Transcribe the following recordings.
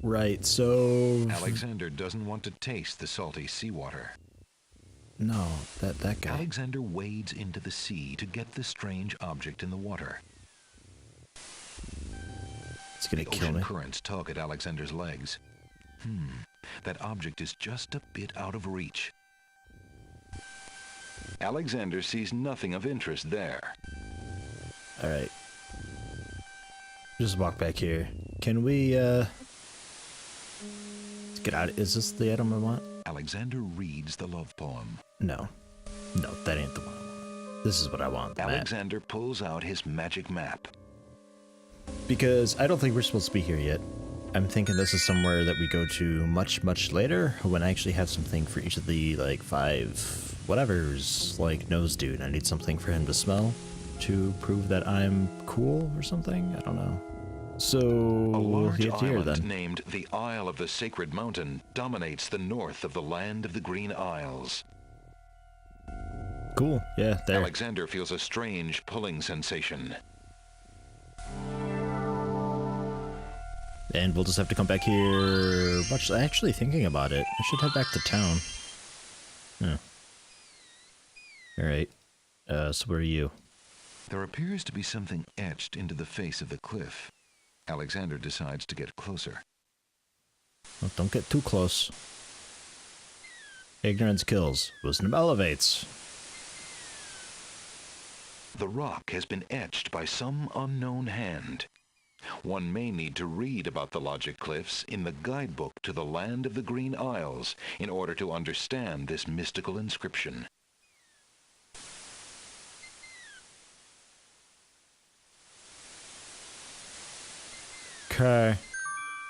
Right, so... Alexander doesn't want to taste the salty seawater. No, that guy. Alexander wades into the sea to get the strange object in the water. It's gonna The kill ocean me. currents tug at Alexander's legs. That object is just a bit out of reach. Alexander sees nothing of interest there. Alright. Just walk back here. Can we, let's get out. Is this the item I want? Alexander reads the love poem. No. No, that ain't the one I want. This is what I want, the map. Alexander pulls out his magic map. Because I don't think we're supposed to be here yet. I'm thinking this is somewhere that we go to much, much later, when I actually have something for each of the, like, 5 whatevers, like Nose Dude. I need something for him to smell to prove that I'm cool or something? I don't know. So, A large here island then. named the Isle of the Sacred Mountain dominates the north of the Land of the Green Isles. Cool, yeah, there. Alexander feels a strange pulling sensation. And we'll just have to come back here. Much actually thinking about it, I should head back to town. Huh. Alright. So where are you? There appears to be something etched into the face of the cliff. Alexander decides to get closer. Well, don't get too close. Ignorance kills. Wisdom elevates. The rock has been etched by some unknown hand. One may need to read about the logic cliffs in the guidebook to the Land of the Green Isles in order to understand this mystical inscription. Okay.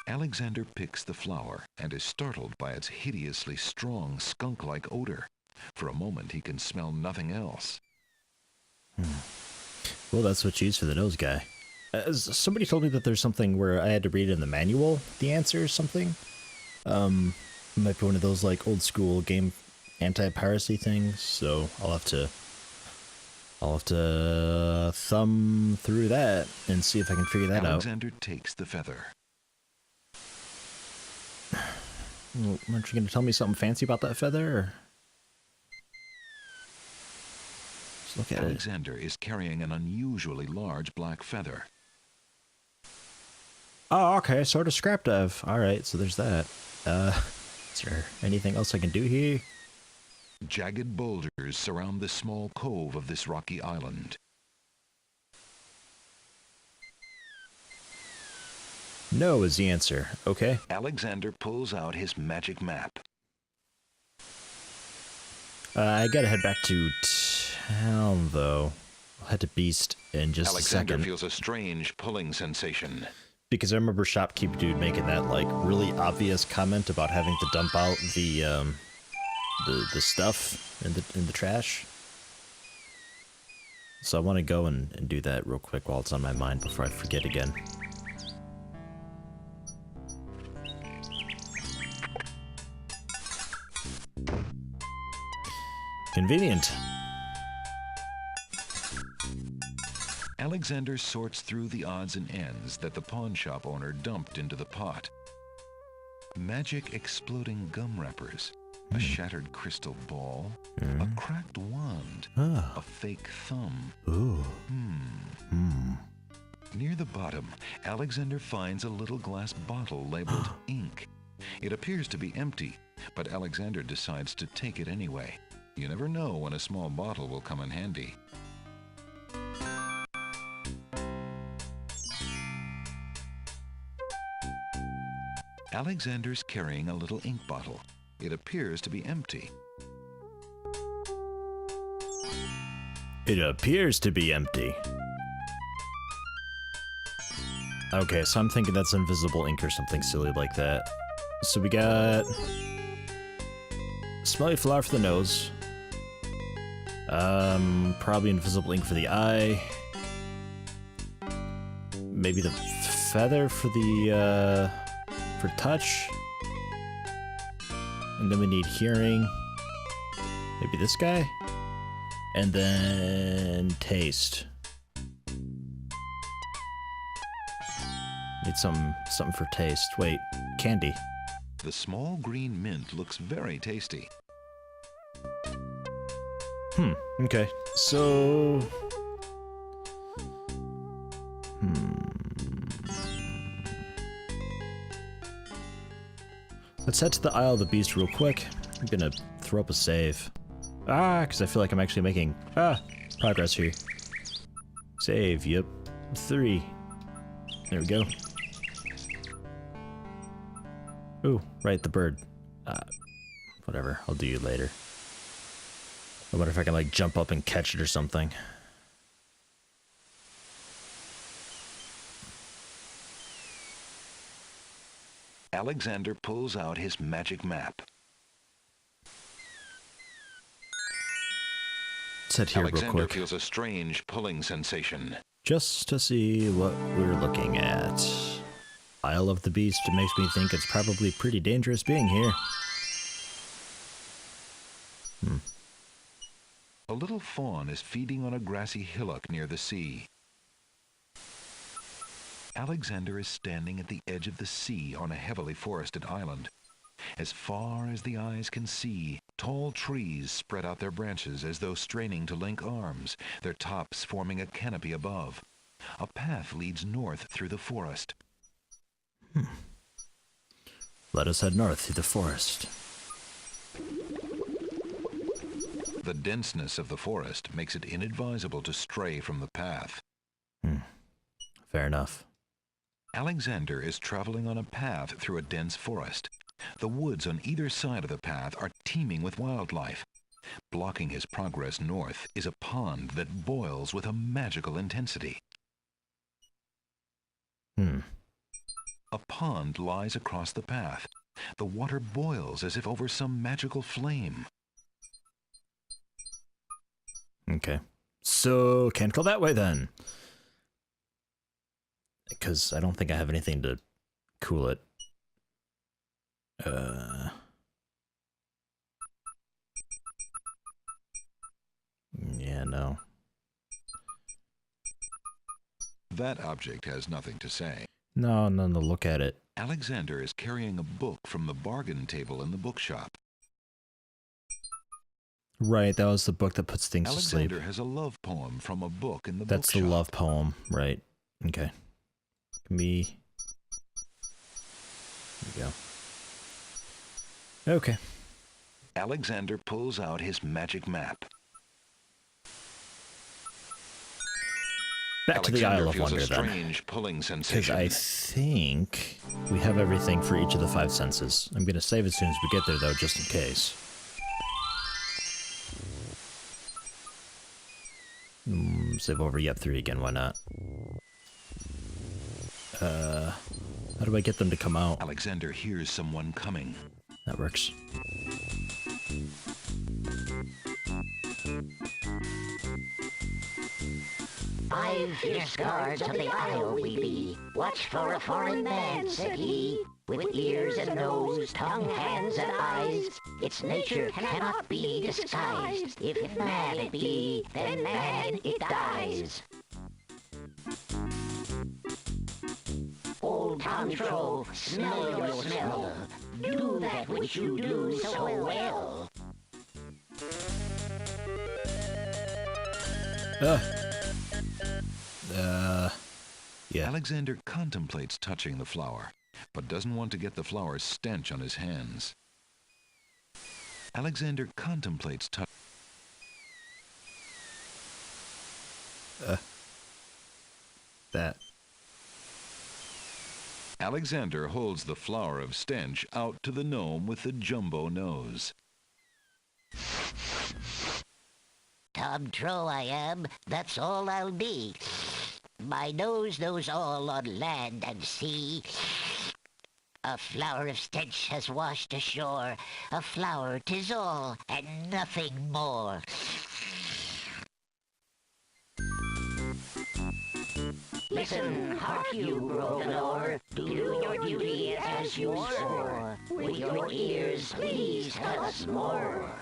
Alexander picks the flower and is startled by its hideously strong skunk-like odor. For a moment he can smell nothing else. Well, that's what you use for the nose guy. Somebody told me that there's something where I had to read in the manual the answer or something. It might be one of those like old school game anti-piracy things, so I'll have to thumb through that and see if I can figure that Alexander takes the feather. out. Well, aren't you going to tell me something fancy about that feather? Or... Just look at it. Alexander is carrying an unusually large black feather. Oh, okay, sort of scrap dive. Alright, so there's that. Is there anything else I can do here? Jagged boulders surround the small cove of this rocky island. No is the answer. Okay. Alexander pulls out his magic map. I gotta head back to town, though. I'll head to Beast in just Alexander a second. feels a strange pulling sensation. Because I remember Shopkeep Dude making that, like, really obvious comment about having to dump out the stuff in the trash. So I want to go and do that real quick while it's on my mind before I forget again. Convenient. Alexander sorts through the odds and ends that the pawn shop owner dumped into the pot. Magic exploding gum wrappers, a shattered crystal ball, a cracked wand, a fake thumb. Ooh. Near the bottom, Alexander finds a little glass bottle labeled ink. It appears to be empty, but Alexander decides to take it anyway. You never know when a small bottle will come in handy. Alexander's carrying a little ink bottle. It appears to be empty. It appears to be empty. Okay, so I'm thinking that's invisible ink or something silly like that. So we got... Smelly flower for the nose. Probably invisible ink for the eye. Maybe the feather for the, for touch. And then we need hearing. Maybe this guy? And then taste. Need something for taste. Wait, candy. The small green mint looks very tasty. Okay. So... Let's head to the Isle of the Beast real quick. I'm gonna throw up a save. Because I feel like I'm actually making, progress here. Save, yep. 3. There we go. Ooh, right, the bird. Whatever, I'll do you later. I wonder if I can, like, jump up and catch it or something. Alexander pulls out his magic map. Let's head here real Alexander quick. feels a strange pulling sensation. Just to see what we're looking at. Isle of the Beast, it makes me think it's probably pretty dangerous being here. A little fawn is feeding on a grassy hillock near the sea. Alexander is standing at the edge of the sea on a heavily forested island. As far as the eyes can see, tall trees spread out their branches as though straining to link arms, their tops forming a canopy above. A path leads north through the forest. Let us head north through the forest. The denseness of the forest makes it inadvisable to stray from the path. Fair enough. Alexander is traveling on a path through a dense forest. The woods on either side of the path are teeming with wildlife. Blocking his progress north is a pond that boils with a magical intensity. A pond lies across the path. The water boils as if over some magical flame. Okay. So, can't go that way then. Because I don't think I have anything to cool it. Yeah, no. That object has nothing to say. No, look at it. Alexander is carrying a book from the bargain table in the bookshop. Right, that was the book that puts things to sleep. Alexander has a love poem from a book in the That's bookshop. the love poem, right. Okay. Me. There we go. Okay. Alexander pulls out his magic map. Back to the Isle of feels Wonder a then. strange pulling Because sensation. I think we have everything for each of the 5 senses. I'm going to save as soon as we get there, though, just in case. Save over Yep 3 again, why not? How do I get them to come out? Alexander hears someone coming. That works. "5 fierce guards of the isle we be. Watch for a foreign man," said he, "with ears and nose, tongue, hands, and eyes. Its nature cannot be disguised. If man it be, then man it dies." Old Tom Troll, smell your smell. Do that which you do so well. Yeah. Alexander contemplates touching the flower, but doesn't want to get the flower's stench on his hands. Alexander contemplates touching. That. Alexander holds the flower of stench out to the gnome with the jumbo nose. Tom Troll I am, that's all I'll be. My nose knows all on land and sea. A flower of stench has washed ashore. A flower 'tis all, and nothing more. Listen, hark you, Groganor. Do your duty as you swore. With your ears, please tell us more.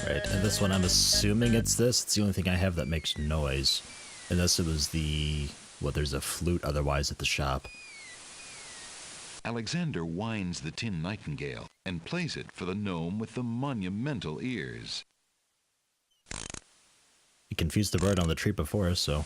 Right, and this one, I'm assuming it's this. It's the only thing I have that makes noise. Unless it was the... Well, there's a flute otherwise at the shop. Alexander winds the tin nightingale and plays it for the gnome with the monumental ears. He confused the bird on the tree before, so...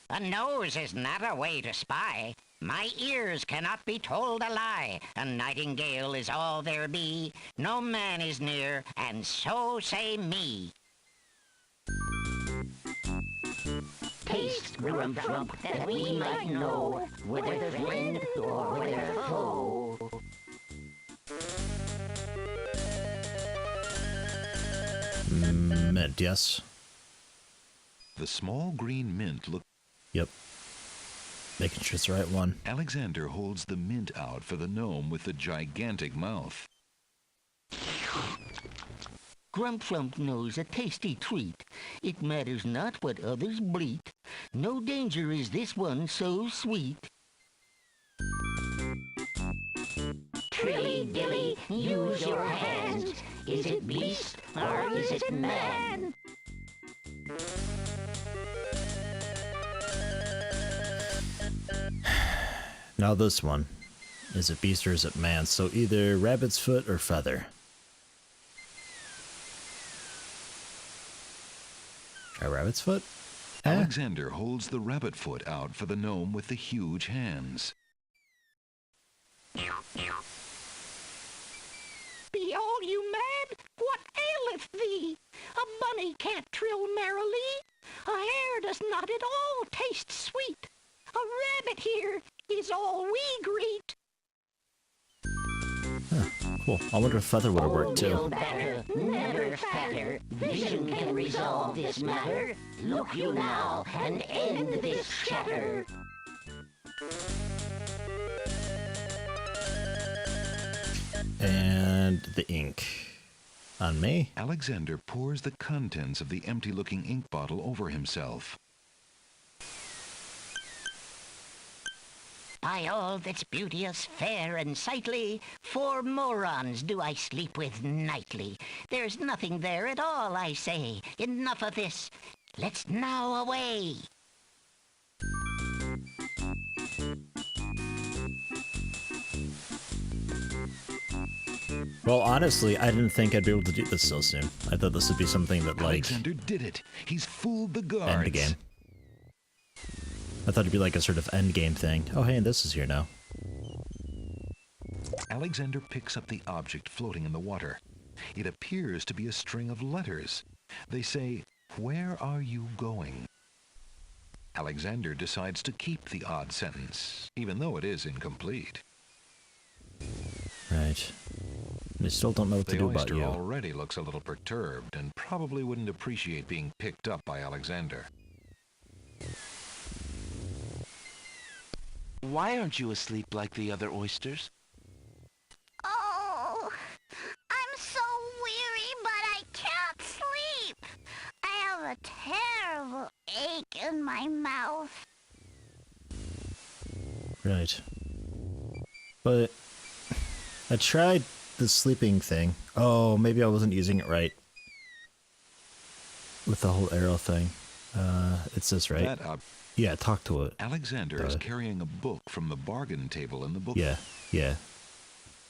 A nose is not a way to spy. My ears cannot be told a lie. A nightingale is all there be. No man is near, and so say me. Taste, Grump, that we might know whether friend or whether foe. Mint, yes. The small green mint looks... Yep. Making sure it's the right one. Alexander holds the mint out for the gnome with the gigantic mouth. Grump knows a tasty treat. It matters not what others bleat. No danger is this one so sweet. Trilly dilly, use your hands. Is it beast or is it man? Now this one. Is it beast or is it man? So either rabbit's foot or feather. Try rabbit's foot? Alexander holds the rabbit foot out for the gnome with the huge hands. Be all you mad? What aileth thee? A bunny can't trill merrily. A hare does not at all taste sweet. A rabbit here is all we greet. Cool. I wonder if feather would have worked too. Better, never fatter. Vision can resolve this matter. Look you now and end this chatter. And the ink. On me? Alexander pours the contents of the empty-looking ink bottle over himself. By all that's beauteous, fair, and sightly, 4 morons do I sleep with nightly. There's nothing there at all, I say. Enough of this. Let's now away. Well, honestly, I didn't think I'd be able to do this so soon. I thought this would be something that, like... Alexander did it. He's fooled the guards. End game. I thought it'd be like a sort of end game thing. Oh, hey, and this is here now. Alexander picks up the object floating in the water. It appears to be a string of letters. They say, "Where are you going?" Alexander decides to keep the odd sentence, even though it is incomplete. Right. I still don't know what to The do about oyster you. already looks a little perturbed and probably wouldn't appreciate being picked up by Alexander. Why aren't you asleep like the other oysters? Oh, I'm so weary, but I can't sleep. I have a terrible ache in my mouth. Right. But I tried the sleeping thing. Oh, maybe I wasn't using it right. With the whole arrow thing. It's this, right? Yeah, talk to it. Alexander is carrying a book from the bargain table in the book. Yeah.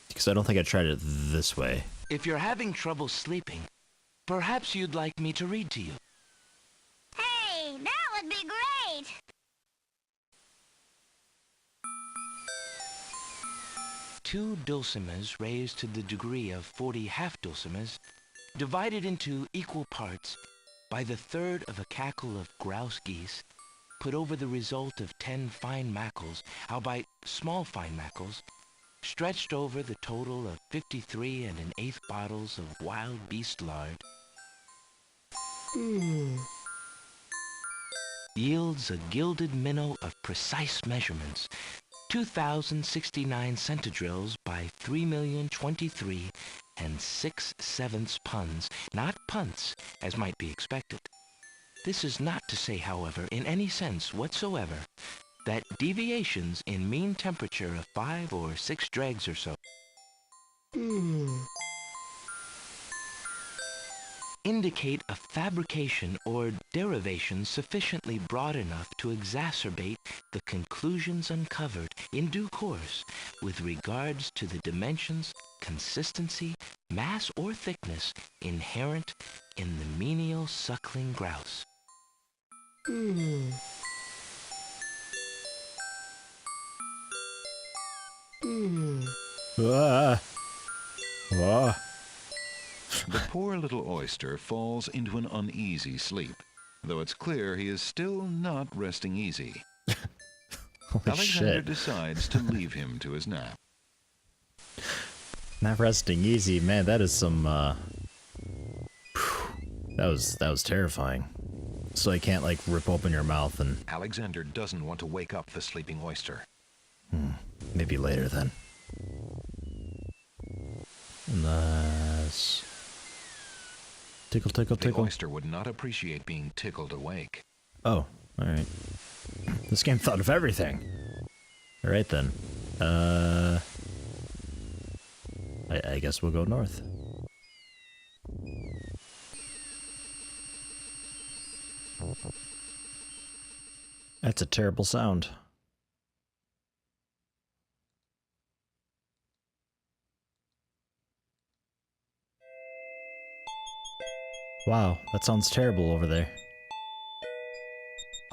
Because I don't think I tried it this way. If you're having trouble sleeping, perhaps you'd like me to read to you. Hey, that would be great. Two dulcimers raised to the degree of 40 half-dulcimers, divided into equal parts by the third of a cackle of grouse geese, put over the result of 10 fine mackles, albeit small fine mackles, stretched over the total of 53 1/8 bottles of wild beast lard, yields a gilded minnow of precise measurements, 2,069 centidrills by 3,023 and 6/7 puns, not punts, as might be expected. This is not to say, however, in any sense whatsoever, that deviations in mean temperature of 5 or 6 dregs or so indicate a fabrication or derivation sufficiently broad enough to exacerbate the conclusions uncovered in due course with regards to the dimensions, consistency, mass, or thickness inherent in the menial suckling grouse. Ah. Ah. The poor little oyster falls into an uneasy sleep, though it's clear he is still not resting easy. Holy Alexander shit. decides to leave him to his nap. Not resting easy, man. That is some. That was terrifying. So I can't like rip open your mouth and Alexander doesn't want to wake up the sleeping oyster. maybe later then. Unless tickle, tickle, The tickle. oyster would not appreciate being tickled awake. Oh, all right. This game thought of everything. All right then. I guess we'll go north. That's a terrible sound. Wow, that sounds terrible over there.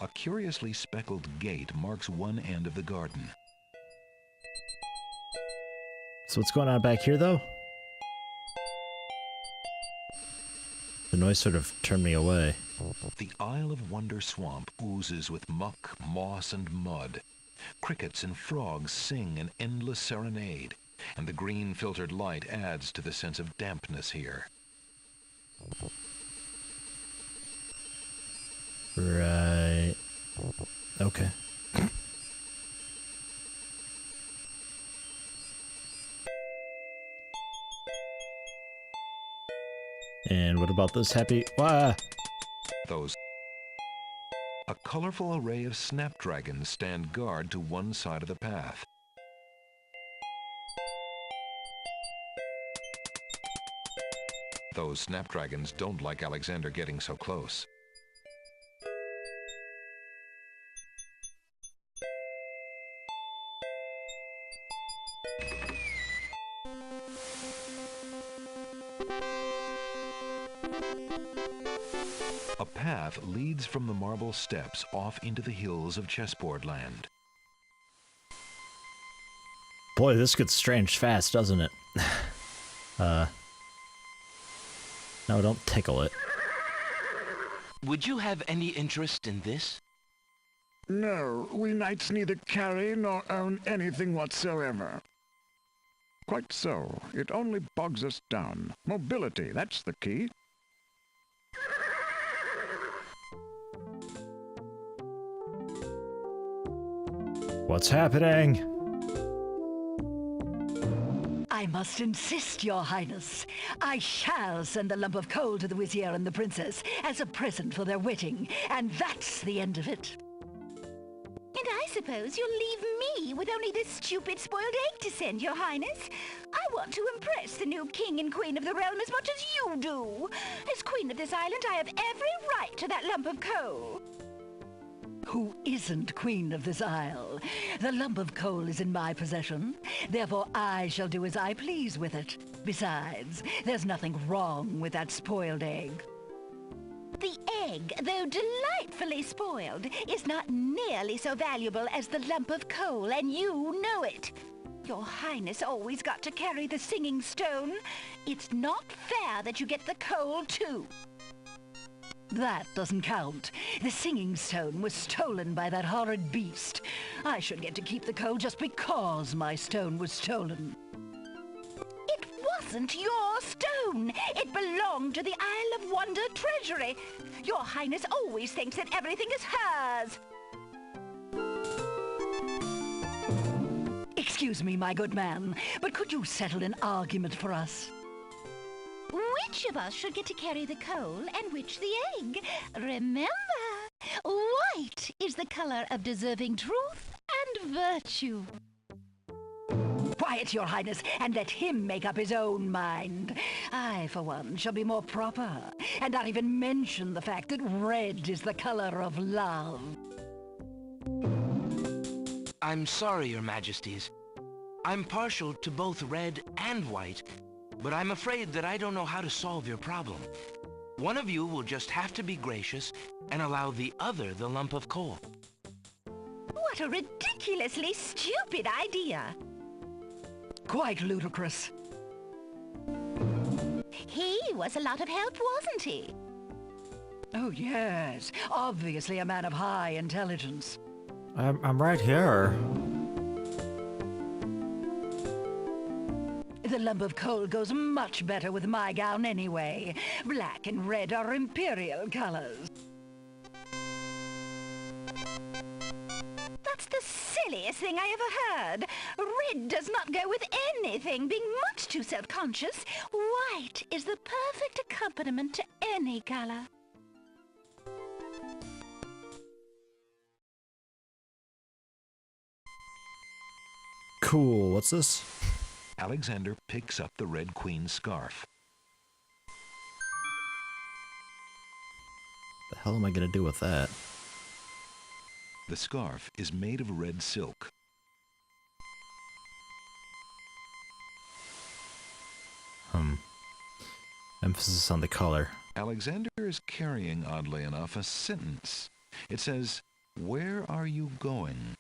A curiously speckled gate marks one end of the garden. So what's going on back here, though? The noise sort of turned me away. The Isle of Wonder swamp oozes with muck, moss, and mud. Crickets and frogs sing an endless serenade, and the green filtered light adds to the sense of dampness here. Right. Okay. And what about this happy... Wah! A colorful array of snapdragons stand guard to one side of the path. Those snapdragons don't like Alexander getting so close. A path leads from the marble steps off into the hills of Chessboard Land. Boy, this gets strange fast, doesn't it? No, don't tickle it. Would you have any interest in this? No, we knights neither carry nor own anything whatsoever. Quite so. It only bogs us down. Mobility, that's the key. What's happening? I must insist, Your Highness. I shall send a lump of coal to the Vizier and the Princess as a present for their wedding, and that's the end of it. And I suppose you'll leave me with only this stupid spoiled egg to send, Your Highness. I want to impress the new king and queen of the realm as much as you do. As queen of this island, I have every right to that lump of coal. Who isn't queen of this isle? The lump of coal is in my possession. Therefore, I shall do as I please with it. Besides, there's nothing wrong with that spoiled egg. The egg, though delightfully spoiled, is not nearly so valuable as the lump of coal, and you know it. Your Highness always got to carry the singing stone. It's not fair that you get the coal, too. That doesn't count. The singing stone was stolen by that horrid beast. I should get to keep the coal just because my stone was stolen. It wasn't your stone. It belonged to the Isle of Wonder treasury. Your Highness always thinks that everything is hers. Excuse me, my good man, but could you settle an argument for us? which of us should get to carry the coal and which the egg. Remember, white is the color of deserving truth and virtue. Quiet, Your Highness, and let him make up his own mind. I, for one, shall be more proper, and not even mention the fact that red is the color of love. I'm sorry, Your Majesties. I'm partial to both red and white, but I'm afraid that I don't know how to solve your problem. One of you will just have to be gracious and allow the other the lump of coal. What a ridiculously stupid idea. Quite ludicrous. He was a lot of help, wasn't he? Oh, yes. Obviously a man of high intelligence. I'm right here. The lump of coal goes much better with my gown anyway. Black and red are imperial colors. That's the silliest thing I ever heard. Red does not go with anything, being much too self-conscious. White is the perfect accompaniment to any color. Cool, what's this? Alexander picks up the Red Queen's scarf. The hell am I gonna do with that? The scarf is made of red silk. Emphasis on the color. Alexander is carrying, oddly enough, a sentence. It says, "Where are you going?"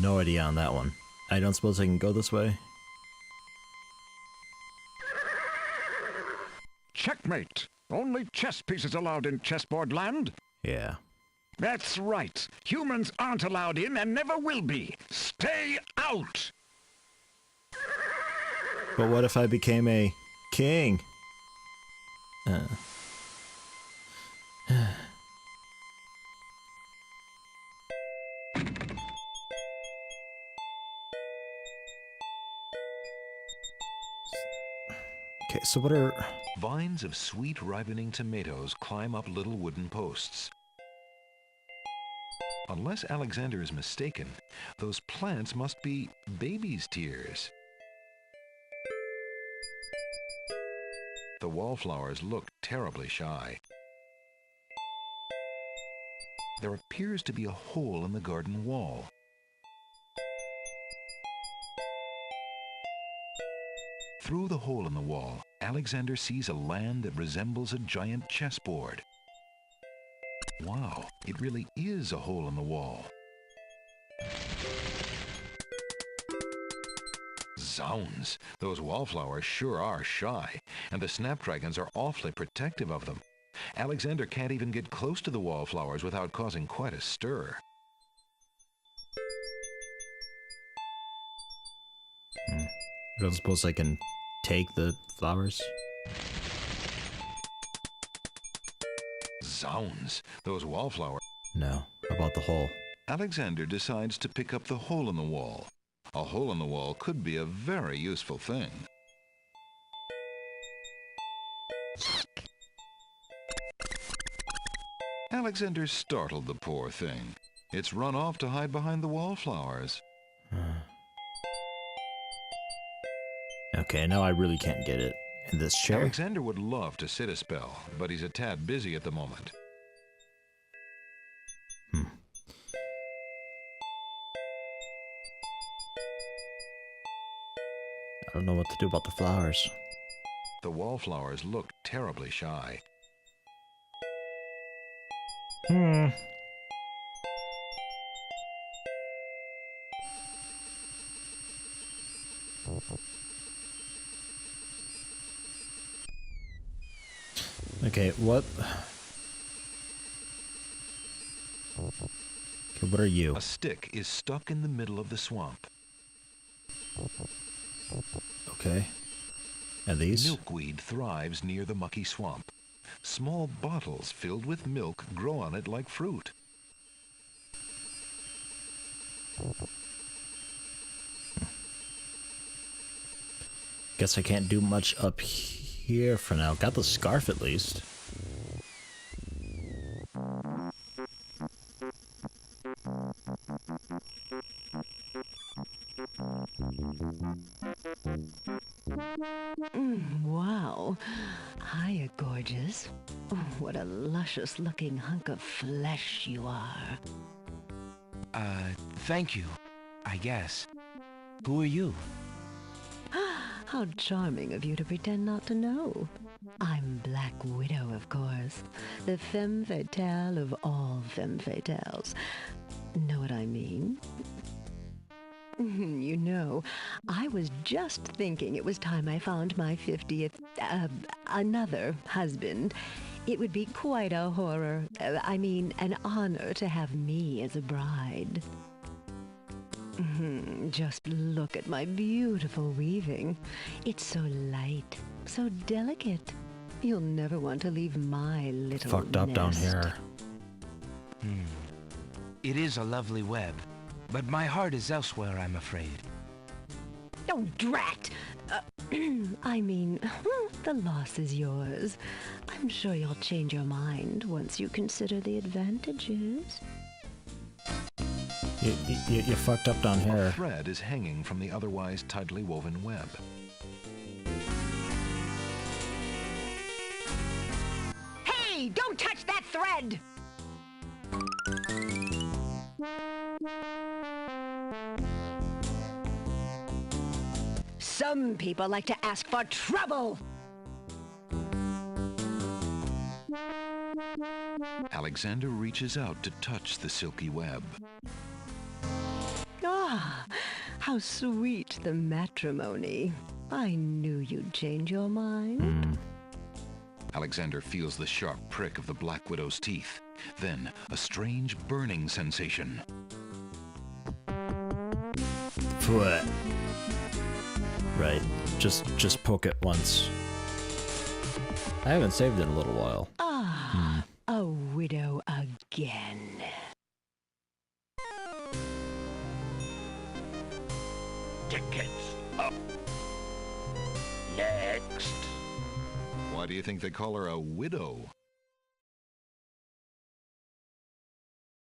No idea on that one. I don't suppose I can go this way? Checkmate! Only chess pieces allowed in chessboard land? Yeah. That's right. Humans aren't allowed in and never will be. Stay out! But what if I became a king? Okay, so what are... Vines of sweet ripening tomatoes climb up little wooden posts. Unless Alexander is mistaken, those plants must be baby's tears. The wallflowers look terribly shy. There appears to be a hole in the garden wall. Through the hole in the wall, Alexander sees a land that resembles a giant chessboard. Wow, it really is a hole in the wall. Zounds, those wallflowers sure are shy, and the snapdragons are awfully protective of them. Alexander can't even get close to the wallflowers without causing quite a stir. I don't suppose I can take the flowers? Zounds, those wallflowers... No. How about the hole? Alexander decides to pick up the hole in the wall. A hole in the wall could be a very useful thing. Alexander startled the poor thing. It's run off to hide behind the wallflowers. Okay, now I really can't get it. In this chair? Alexander would love to sit a spell, but he's a tad busy at the moment. I don't know what to do about the flowers. The wallflowers look terribly shy. Okay, what? Okay, what are you? A stick is stuck in the middle of the swamp. Okay. And these? Milkweed thrives near the mucky swamp. Small bottles filled with milk grow on it like fruit. Guess I can't do much up here for now. Got the scarf at least. Wow. Hiya, gorgeous. Oh, what a luscious-looking hunk of flesh you are. Thank you, I guess. Who are you? How charming of you to pretend not to know. I'm Black Widow, of course. The femme fatale of all femme fatales. Know what I mean? You know, I was just thinking it was time I found my 50th, another husband. It would be quite a horror, an honor to have me as a bride. Just look at my beautiful weaving. It's so light, so delicate. You'll never want to leave my little Fucked up down nest. here. It is a lovely web, but my heart is elsewhere, I'm afraid. Oh, drat! The loss is yours. I'm sure you'll change your mind once you consider the advantages. You fucked up down here. Thread is hanging from the otherwise tightly woven web. Hey, don't touch that thread! Some people like to ask for trouble. Alexander reaches out to touch the silky web. Ah, how sweet the matrimony. I knew you'd change your mind. Alexander feels the sharp prick of the Black Widow's teeth. Then, a strange burning sensation. Foot. Right. Just poke it once. I haven't saved in a little while. A widow again. Tickets up. Next. Why do you think they call her a widow?